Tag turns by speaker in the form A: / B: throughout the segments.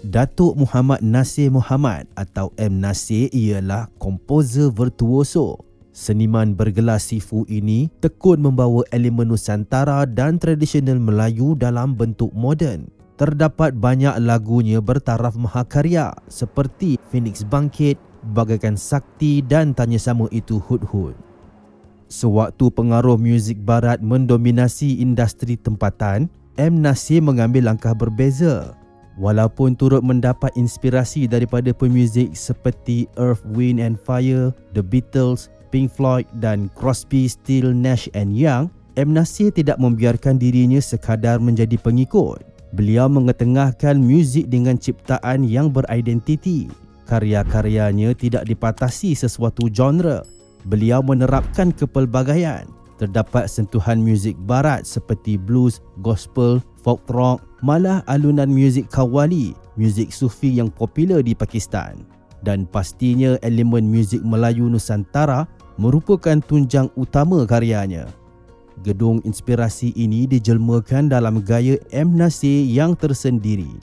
A: Datuk Muhammad Nasir Muhammad atau M. Nasir ialah komposer virtuoso. Seniman bergelar sifu ini tekun membawa elemen Nusantara dan tradisional Melayu dalam bentuk moden. Terdapat banyak lagunya bertaraf mahakarya seperti Phoenix Bangkit, Bagaikan Sakti dan Tanya Sama Itu Hud-Hud. Sewaktu pengaruh muzik barat mendominasi industri tempatan, M. Nasir mengambil langkah berbeza. Walaupun turut mendapat inspirasi daripada pemuzik seperti Earth, Wind and Fire, The Beatles, Pink Floyd dan Crosby, Still, Nash and Young, M. Nasir tidak membiarkan dirinya sekadar menjadi pengikut. Beliau mengetengahkan muzik dengan ciptaan yang beridentiti. Karya-karyanya tidak dipatasi sesuatu genre. Beliau menerapkan kepelbagaian. Terdapat sentuhan muzik barat seperti blues, gospel, folk rock, malah alunan muzik qawwali, muzik sufi yang popular di Pakistan. Dan pastinya elemen muzik Melayu Nusantara merupakan tunjang utama karyanya. Gedung inspirasi ini dijelmakan dalam gaya M. Nasir yang tersendiri.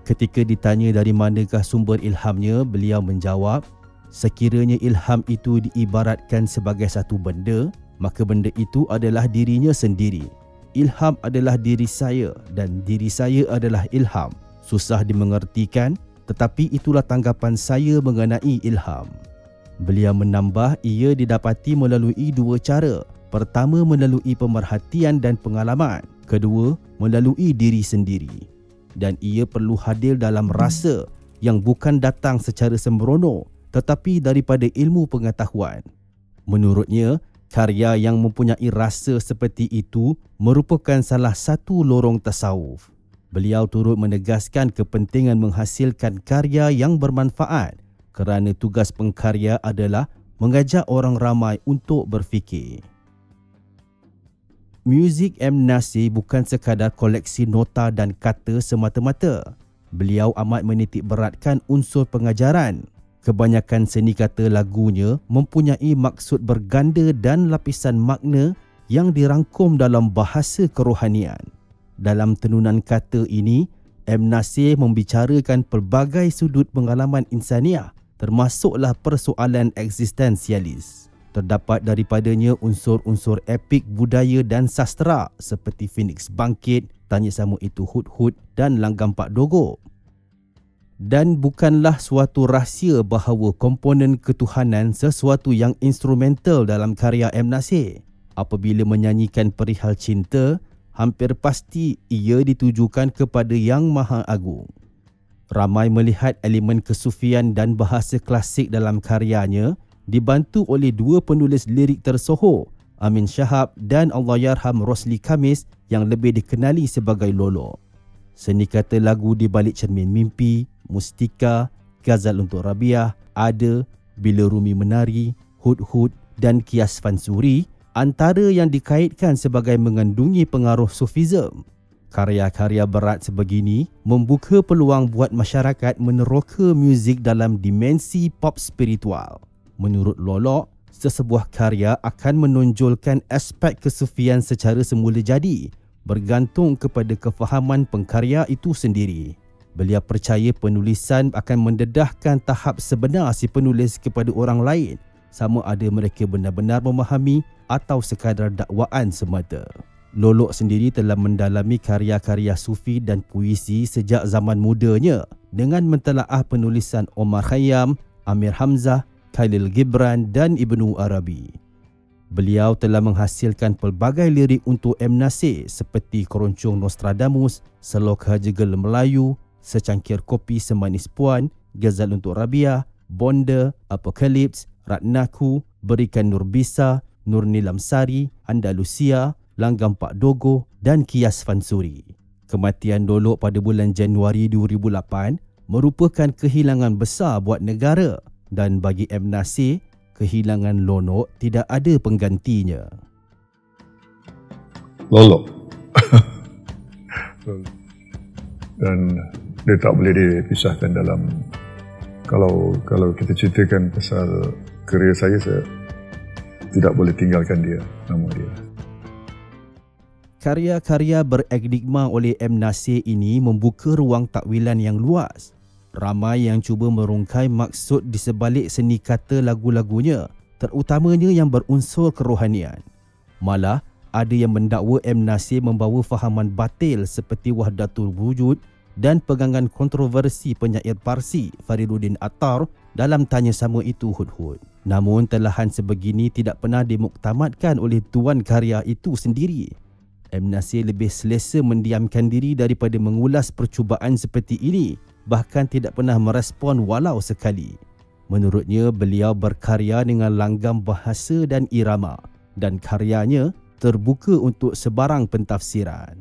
A: Ketika ditanya dari manakah sumber ilhamnya, beliau menjawab, sekiranya ilham itu diibaratkan sebagai satu benda, maka benda itu adalah dirinya sendiri. Ilham adalah diri saya dan diri saya adalah ilham. Susah dimengertikan, tetapi itulah tanggapan saya mengenai ilham. Beliau menambah, ia didapati melalui dua cara. Pertama, melalui pemerhatian dan pengalaman. Kedua, melalui diri sendiri. Dan ia perlu hadir dalam rasa yang bukan datang secara sembrono, tetapi daripada ilmu pengetahuan. Menurutnya, karya yang mempunyai rasa seperti itu merupakan salah satu lorong tasawuf. Beliau turut menegaskan kepentingan menghasilkan karya yang bermanfaat kerana tugas pengkarya adalah mengajak orang ramai untuk berfikir. Muzik M. Nasir bukan sekadar koleksi nota dan kata semata-mata. Beliau amat menitik beratkan unsur pengajaran. Kebanyakan seni kata lagunya mempunyai maksud berganda dan lapisan makna yang dirangkum dalam bahasa kerohanian. Dalam tenunan kata ini, M. Nasir membicarakan pelbagai sudut pengalaman insaniah, termasuklah persoalan eksistensialis. Terdapat daripadanya unsur-unsur epik budaya dan sastera seperti Phoenix Bangkit, Tanya Sama Itu Hud-Hud dan Langgam Pak Dogo. Dan bukanlah suatu rahsia bahawa komponen ketuhanan sesuatu yang instrumental dalam karya M. Nasir. Apabila menyanyikan perihal cinta, hampir pasti ia ditujukan kepada Yang Maha Agung. Ramai melihat elemen kesufian dan bahasa klasik dalam karyanya, dibantu oleh dua penulis lirik tersohor, Amin Shahab dan Allahyarham Rosli Khamis yang lebih dikenali sebagai Lolo. Seni kata lagu di balik Cermin Mimpi, Mustika, Ghazal untuk Rabiah, Ada, Bila Rumi Menari, Hud-Hud dan Kias Fansuri antara yang dikaitkan sebagai mengandungi pengaruh Sufism. Karya-karya berat sebegini membuka peluang buat masyarakat meneroka muzik dalam dimensi pop spiritual. Menurut Lolo, sesebuah karya akan menonjolkan aspek kesufian secara semula jadi, bergantung kepada kefahaman pengkarya itu sendiri. Beliau percaya penulisan akan mendedahkan tahap sebenar si penulis kepada orang lain, sama ada mereka benar-benar memahami atau sekadar dakwaan semata. Lolo sendiri telah mendalami karya-karya sufi dan puisi sejak zaman mudanya dengan mentelaah penulisan Omar Khayyam, Amir Hamzah, Khalil Gibran dan Ibnu Arabi. Beliau telah menghasilkan pelbagai lirik untuk M. Nasir seperti Keroncong Nostradamus, Selok Hajegel Melayu, Secangkir Kopi Semanis Puan, Ghazal untuk Rabiah, Bonda, Apokalips, Ratnaku, Berikan Nur Bisa, Nur Nilam Sari, Andalusia, Langgam Pak Dogo dan Kias Fansuri. Kematian Lolo pada bulan Januari 2008 merupakan kehilangan besar buat negara. Dan bagi M. Nasir, kehilangan Lolo tidak ada penggantinya.
B: Lolo. Dan dia tak boleh dipisahkan dalam, kalau kita ceritakan pasal kerjaya saya tidak boleh tinggalkan dia, nama dia.
A: Karya-karya berenigma oleh M. Nasir ini membuka ruang takwilan yang luas. Ramai yang cuba merungkai maksud di sebalik seni kata lagu-lagunya, terutamanya yang berunsur kerohanian. Malah, ada yang mendakwa M. Nasir membawa fahaman batil seperti wahdatul wujud dan pegangan kontroversi penyair Parsi Fariduddin Attar dalam tanya sama itu hud-hud. Namun telahan sebegini tidak pernah dimuktamadkan oleh tuan karya itu sendiri. M. Nasir lebih selesa mendiamkan diri daripada mengulas percubaan seperti ini, bahkan tidak pernah merespon walau sekali. Menurutnya, beliau berkarya dengan langgam bahasa dan irama, dan karyanya terbuka untuk sebarang pentafsiran.